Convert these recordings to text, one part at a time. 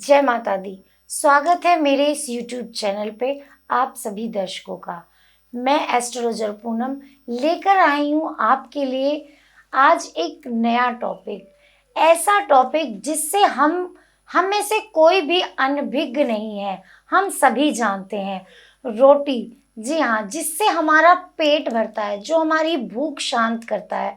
जय माता दी। स्वागत है मेरे इस YouTube चैनल पे आप सभी दर्शकों का। मैं एस्ट्रोलॉजर पूनम लेकर आई हूँ आपके लिए आज एक नया टॉपिक, ऐसा टॉपिक जिससे हम में से कोई भी अनभिज्ञ नहीं है। हम सभी जानते हैं रोटी, जी हाँ, जिससे हमारा पेट भरता है, जो हमारी भूख शांत करता है।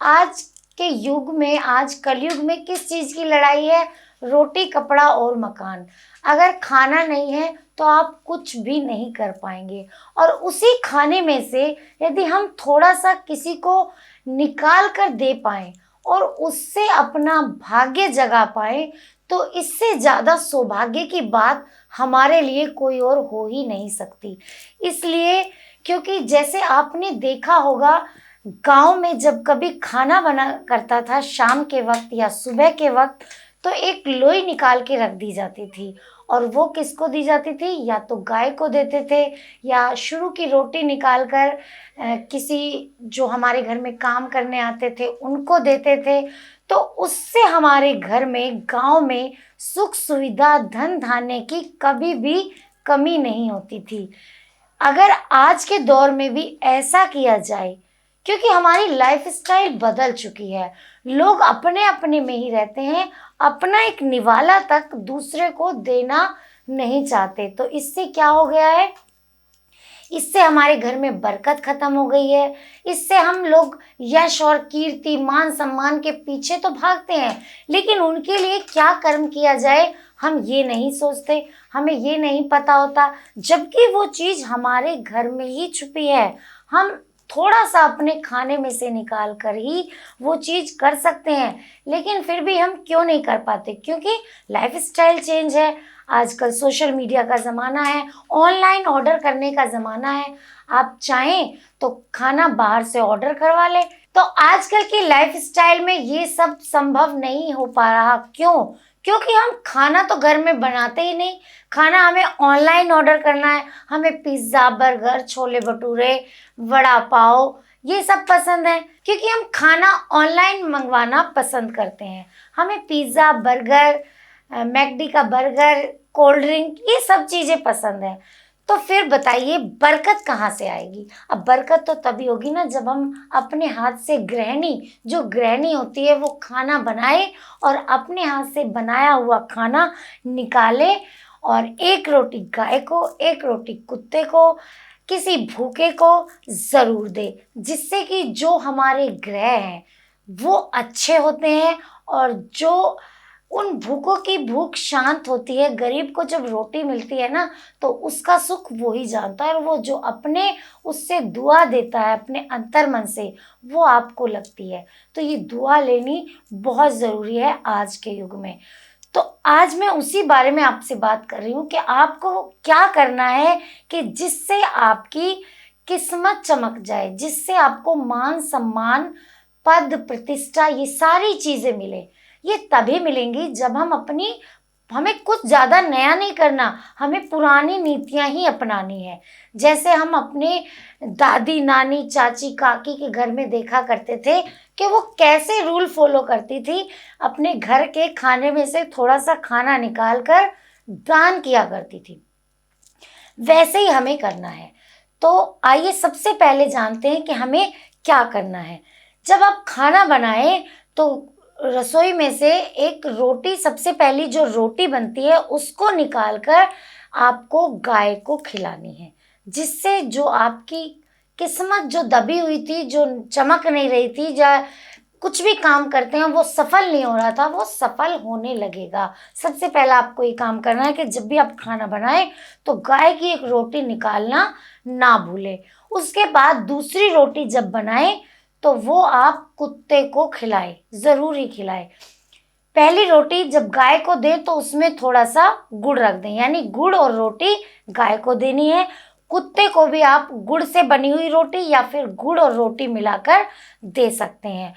आज के युग में, आज कलयुग में किस चीज़ की लड़ाई है? रोटी, कपड़ा और मकान। अगर खाना नहीं है तो आप कुछ भी नहीं कर पाएंगे। और उसी खाने में से यदि हम थोड़ा सा किसी को निकाल कर दे पाएं और उससे अपना भाग्य जगा पाएं, तो इससे ज़्यादा सौभाग्य की बात हमारे लिए कोई और हो ही नहीं सकती। इसलिए, क्योंकि जैसे आपने देखा होगा, गांव में जब कभी खाना बना करता था शाम के वक्त या सुबह के वक्त, तो एक लोई निकाल के रख दी जाती थी। और वो किसको दी जाती थी? या तो गाय को देते थे, या शुरू की रोटी निकाल कर किसी जो हमारे घर में काम करने आते थे उनको देते थे। तो उससे हमारे घर में, गांव में सुख सुविधा, धन धान्य की कभी भी कमी नहीं होती थी। अगर आज के दौर में भी ऐसा किया जाए, क्योंकि हमारी लाइफस्टाइल बदल चुकी है, लोग अपने अपने में ही रहते हैं, अपना एक निवाला तक दूसरे को देना नहीं चाहते। तो इससे क्या हो गया है? इससे हमारे घर में बरकत खत्म हो गई है। इससे हम लोग यश और कीर्ति, मान सम्मान के पीछे तो भागते हैं, लेकिन उनके लिए क्या कर्म किया जाए हम ये नहीं सोचते, हमें ये नहीं पता होता, जबकि वो चीज़ हमारे घर में ही छुपी है। हम थोड़ा सा अपने खाने में से निकाल कर ही वो चीज़ कर सकते हैं, लेकिन फिर भी हम क्यों नहीं कर पाते? क्योंकि लाइफस्टाइल चेंज है। आजकल सोशल मीडिया का ज़माना है, ऑनलाइन ऑर्डर करने का ज़माना है। आप चाहें तो खाना बाहर से ऑर्डर करवा लें। तो आजकल की लाइफस्टाइल में ये सब संभव नहीं हो पा रहा। क्यों? क्योंकि हम खाना तो घर में बनाते ही नहीं। खाना हमें ऑनलाइन ऑर्डर करना है। हमें पिज़्ज़ा, बर्गर, छोले भटूरे, वड़ा पाव ये सब पसंद है, क्योंकि हम खाना ऑनलाइन मंगवाना पसंद करते हैं। हमें पिज़्ज़ा, बर्गर, मैकडी का बर्गर, कोल्ड ड्रिंक, ये सब चीज़ें पसंद है। तो फिर बताइए बरकत कहाँ से आएगी? अब बरकत तो तभी होगी ना जब हम अपने हाथ से, जो गृहिणी होती है वो खाना बनाए और अपने हाथ से बनाया हुआ खाना निकाले और एक रोटी गाय को, एक रोटी कुत्ते को, किसी भूखे को ज़रूर दे, जिससे कि जो हमारे ग्रह हैं वो अच्छे होते हैं और जो उन भूखों की भूख शांत होती है। गरीब को जब रोटी मिलती है ना, तो उसका सुख वो ही जानता है, और वो जो अपने उससे दुआ देता है अपने अंतर मन से, वो आपको लगती है। तो ये दुआ लेनी बहुत ज़रूरी है आज के युग में। तो आज मैं उसी बारे में आपसे बात कर रही हूँ कि आपको क्या करना है कि जिससे आपकी किस्मत चमक जाए, जिससे आपको मान सम्मान, पद, प्रतिष्ठा, ये सारी चीज़ें मिले। ये तभी मिलेंगी जब हमें कुछ ज़्यादा नया नहीं करना, हमें पुरानी नीतियाँ ही अपनानी है। जैसे हम अपने दादी, नानी, चाची, काकी के घर में देखा करते थे कि वो कैसे रूल फॉलो करती थी। अपने घर के खाने में से थोड़ा सा खाना निकाल कर दान किया करती थी। वैसे ही हमें करना है। तो आइए सबसे पहले जानते हैं कि हमें क्या करना है। जब आप खाना बनाएं तो रसोई में से एक रोटी, सबसे पहली जो रोटी बनती है उसको निकालकर आपको गाय को खिलानी है, जिससे जो आपकी किस्मत जो दबी हुई थी, जो चमक नहीं रही थी, या कुछ भी काम करते हैं वो सफल नहीं हो रहा था, वो सफल होने लगेगा। सबसे पहला आपको ये काम करना है कि जब भी आप खाना बनाएं तो गाय की एक रोटी निकालना ना भूलें। उसके बाद दूसरी रोटी जब बनाएं तो वो आप कुत्ते को खिलाएं, ज़रूर ही खिलाएं। पहली रोटी जब गाय को दें तो उसमें थोड़ा सा गुड़ रख दें, यानी गुड़ और रोटी गाय को देनी है। कुत्ते को भी आप गुड़ से बनी हुई रोटी या फिर गुड़ और रोटी मिलाकर दे सकते हैं।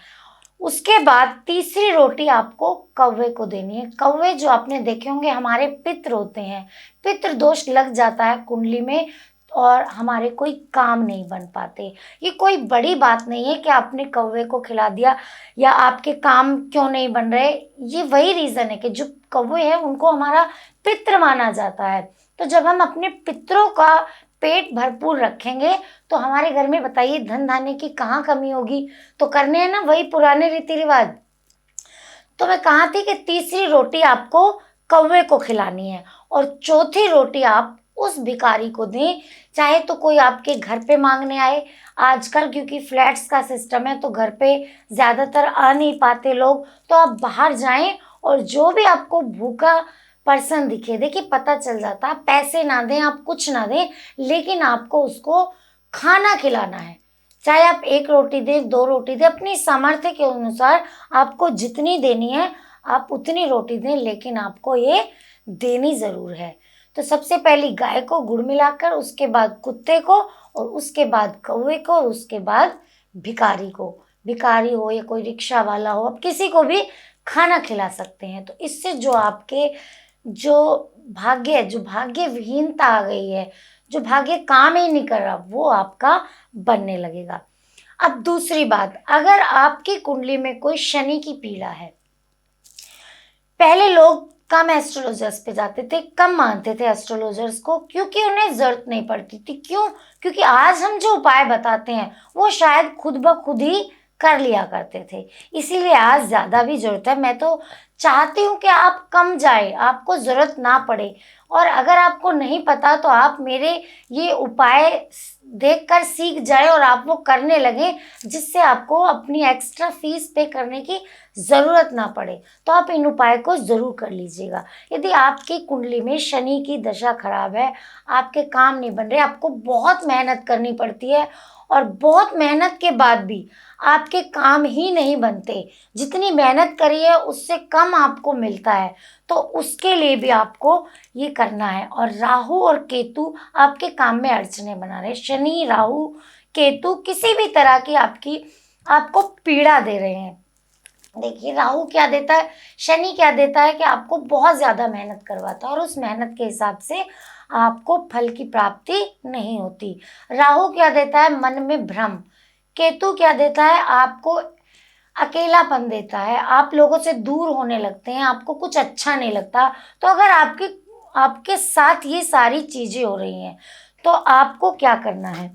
उसके बाद तीसरी रोटी आपको कौवे को देनी है। कौवे जो आपने देखे होंगे हमारे पितृ होते हैं। पितृ दोष लग जाता है कुंडली में और हमारे कोई काम नहीं बन पाते। ये कोई बड़ी बात नहीं है कि आपने कौवे को खिला दिया या आपके काम क्यों नहीं बन रहे। ये वही रीज़न है कि जो कौवे हैं उनको हमारा पितृ माना जाता है। तो जब हम अपने पितरों का पेट भरपूर रखेंगे तो हमारे घर में बताइए धन धान्य की कहाँ कमी होगी। तो करने हैं ना वही पुराने रीति रिवाज। तो मैं कहा थी कि तीसरी रोटी आपको कौवे को खिलानी है और चौथी रोटी आप उस भिखारी को दें, चाहे तो कोई आपके घर पे मांगने आए। आजकल क्योंकि फ्लैट्स का सिस्टम है तो घर पे ज़्यादातर आ नहीं पाते लोग, तो आप बाहर जाएं और जो भी आपको भूखा पर्सन दिखे, देखिए पता चल जाता, आप पैसे ना दें, आप कुछ ना दें, लेकिन आपको उसको खाना खिलाना है। चाहे आप एक रोटी दें, दो रोटी दें, अपनी सामर्थ्य के अनुसार आपको जितनी देनी है आप उतनी रोटी दें, लेकिन आपको ये देनी ज़रूर है। तो सबसे पहली गाय को गुड़ मिलाकर, उसके बाद कुत्ते को, और उसके बाद कौवे को, और उसके बाद भिखारी को। भिखारी हो या कोई रिक्शा वाला हो, आप किसी को भी खाना खिला सकते हैं। तो इससे जो आपके जो भाग्य विहीनता आ गई है, जो भाग्य काम ही नहीं कर रहा, वो आपका बनने लगेगा। अब दूसरी बात, अगर आपकी कुंडली में कोई शनि की पीड़ा है, पहले लोग कम एस्ट्रोलॉजर्स पे जाते थे, कम मानते थे एस्ट्रोलॉजर्स को, क्योंकि उन्हें जरूरत नहीं पड़ती थी। क्यों? क्योंकि आज हम जो उपाय बताते हैं वो शायद खुद ब खुद ही कर लिया करते थे, इसीलिए आज ज़्यादा भी ज़रूरत है। मैं तो चाहती हूँ कि आप कम जाए, आपको ज़रूरत ना पड़े। और अगर आपको नहीं पता तो आप मेरे ये उपाय देखकर सीख जाए और आप वो करने लगे, जिससे आपको अपनी एक्स्ट्रा फीस पे करने की ज़रूरत ना पड़े। तो आप इन उपाय को ज़रूर कर लीजिएगा। यदि आपकी कुंडली में शनि की दशा खराब है, आपके काम नहीं बन रहे, आपको बहुत मेहनत करनी पड़ती है और बहुत मेहनत के बाद भी आपके काम ही नहीं बनते, जितनी मेहनत करी है उससे कम आपको मिलता है, तो उसके लिए भी आपको ये करना है। और राहु और केतु आपके काम में अड़चने बना रहे, शनि राहु केतु किसी भी तरह की आपको पीड़ा दे रहे हैं। देखिए राहु क्या देता है, शनि क्या देता है कि आपको बहुत ज़्यादा मेहनत करवाता है और उस मेहनत के हिसाब से आपको फल की प्राप्ति नहीं होती। राहु क्या देता है, मन में भ्रम। केतु क्या देता है, आपको अकेलापन देता है, आप लोगों से दूर होने लगते हैं, आपको कुछ अच्छा नहीं लगता। तो अगर आपके साथ ये सारी चीज़ें हो रही हैं तो आपको क्या करना है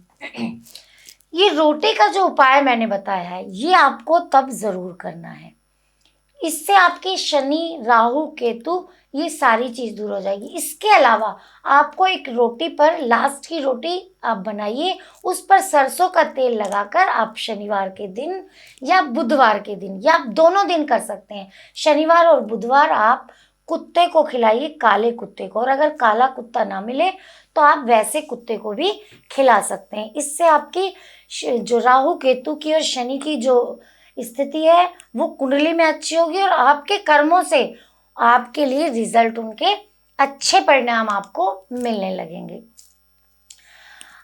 ये रोटी का जो उपाय मैंने बताया है ये आपको तब ज़रूर करना है। इससे आपके शनि राहु केतु ये सारी चीज़ दूर हो जाएगी। इसके अलावा आपको एक रोटी पर, लास्ट की रोटी आप बनाइए, उस पर सरसों का तेल लगाकर आप शनिवार के दिन या बुधवार के दिन, या आप दोनों दिन कर सकते हैं, शनिवार और बुधवार आप कुत्ते को खिलाइए, काले कुत्ते को। और अगर काला कुत्ता ना मिले तो आप वैसे कुत्ते को भी खिला सकते हैं। इससे आपकी जो राहु केतु की और शनि की जो स्थिति है वो कुंडली में अच्छी होगी और आपके कर्मों से आपके लिए रिजल्ट, उनके अच्छे परिणाम आपको मिलने लगेंगे।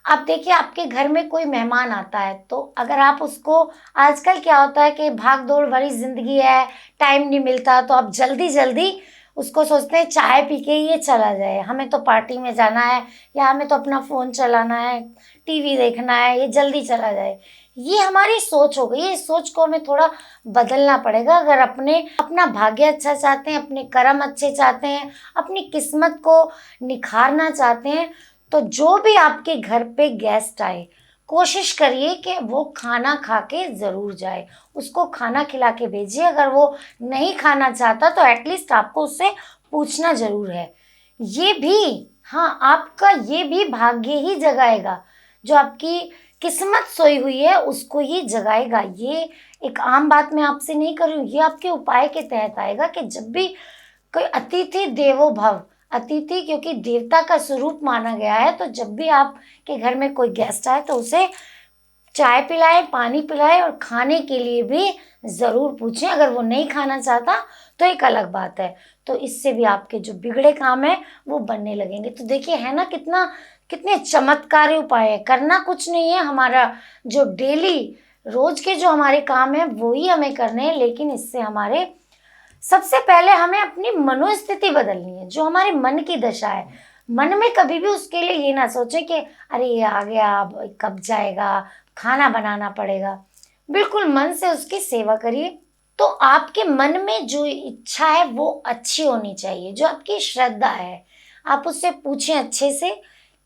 अब देखिए आपके घर में कोई मेहमान आता है तो अगर आप उसको, आजकल क्या होता है कि भाग दौड़ भरी जिंदगी है, टाइम नहीं मिलता, तो आप जल्दी जल्दी उसको सोचते हैं चाय पी के ये चला जाए, हमें तो पार्टी में जाना है या हमें तो अपना फ़ोन चलाना है, टीवी देखना है, ये जल्दी चला जाए। ये हमारी सोच हो गई है, इस सोच को हमें थोड़ा बदलना पड़ेगा। अगर अपना भाग्य अच्छा चाहते हैं, अपने कर्म अच्छे चाहते हैं, अपनी किस्मत को निखारना चाहते हैं, तो जो भी आपके घर पे गेस्ट आए कोशिश करिए कि वो खाना खा के ज़रूर जाए, उसको खाना खिला के भेजिए। अगर वो नहीं खाना चाहता तो एटलीस्ट आपको उससे पूछना ज़रूर है। ये भी, हाँ, आपका ये भी भाग्य ही जगाएगा, जो आपकी किस्मत सोई हुई है उसको ही जगाएगा। ये एक आम बात मैं आपसे नहीं कर रही हूँ, ये आपके उपाय के तहत आएगा कि जब भी कोई अतिथि देवो भव, अतिथि क्योंकि देवता का स्वरूप माना गया है, तो जब भी आपके घर में कोई गेस्ट आए तो उसे चाय पिलाए, पानी पिलाए और खाने के लिए भी ज़रूर पूछें। अगर वो नहीं खाना चाहता तो एक अलग बात है, तो इससे भी आपके जो बिगड़े काम है वो बनने लगेंगे। तो देखिए है ना कितने चमत्कारी उपाय है। करना कुछ नहीं है, हमारा जो डेली रोज के जो हमारे काम है वो ही हमें करने हैं, लेकिन इससे सबसे पहले हमें अपनी मनोस्थिति बदलनी है। जो हमारे मन की दशा है, मन में कभी भी उसके लिए ये ना सोचे कि अरे ये आ गया, अब कब जाएगा, खाना बनाना पड़ेगा। बिल्कुल मन से उसकी सेवा करिए। तो आपके मन में जो इच्छा है वो अच्छी होनी चाहिए, जो आपकी श्रद्धा है। आप उससे पूछें अच्छे से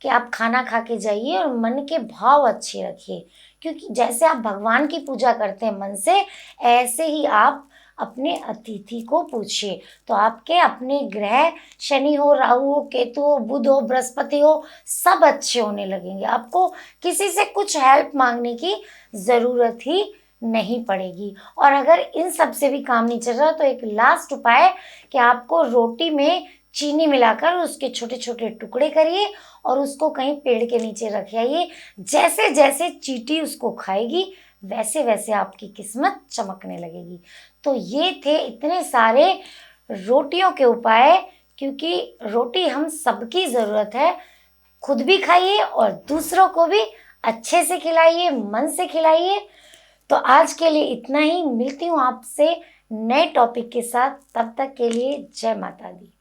कि आप खाना खा के जाइए, और मन के भाव अच्छे रखिए, क्योंकि जैसे आप भगवान की पूजा करते हैं मन से, ऐसे ही आप अपने अतिथि को पूछिए। तो आपके अपने ग्रह, शनि हो, राहु हो, केतु हो, बुध हो, बृहस्पति हो, सब अच्छे होने लगेंगे। आपको किसी से कुछ हेल्प मांगने की ज़रूरत ही नहीं पड़ेगी। और अगर इन सब से भी काम नहीं चल रहा, तो एक लास्ट उपाय है कि आपको रोटी में चीनी मिलाकर उसके छोटे छोटे टुकड़े करिए और उसको कहीं पेड़ के नीचे रख आइए। जैसे जैसे चींटी उसको खाएगी, वैसे वैसे आपकी किस्मत चमकने लगेगी। तो ये थे इतने सारे रोटियों के उपाय, क्योंकि रोटी हम सबकी ज़रूरत है। खुद भी खाइए और दूसरों को भी अच्छे से खिलाइए, मन से खिलाइए। तो आज के लिए इतना ही। मिलती हूँ आपसे नए टॉपिक के साथ। तब तक के लिए जय माता दी।